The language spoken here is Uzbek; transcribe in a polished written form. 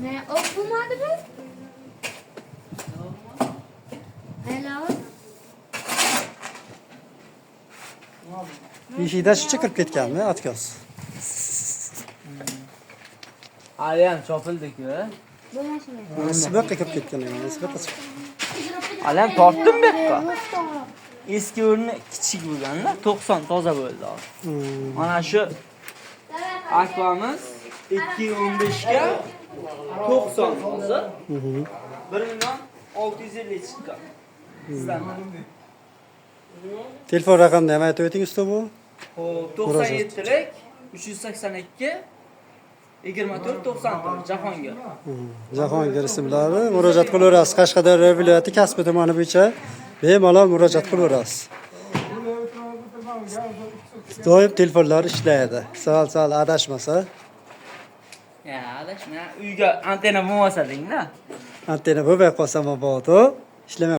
Ne okumadı mı? Hello. Eshikdan shuncha kirib ketganmi, atkoz? Hali ham chopildi-ku. Bo'lmashmi? Shu yoqqa kirib ketgan ekan, shu yoqqa chiqib. Hali ham tortdim bu yoqqa. Eski o'rni kichik bo'lganda 90 toza bo'ldi hozir. Mana shu akvamiz 215 ga 90 hozir. 1.650 chiqqan. Sizdan. Telefon raqamini ham aytib o'ting usta bu. Xo'p, 97 lik 382 24 94 Jahongir. Jahongir ismlari murojaat qilaverasiz. Qashqadaryo viloyati Kasbi tumani bo'yicha bemalol murojaat qilaverasiz. Doim telefonlar ishlaydi. Sal adashmasa. Ya, adashma. Uyga antena bo'lmasa deng-da. Antena bo'lmay qolsa mabodo ishlamay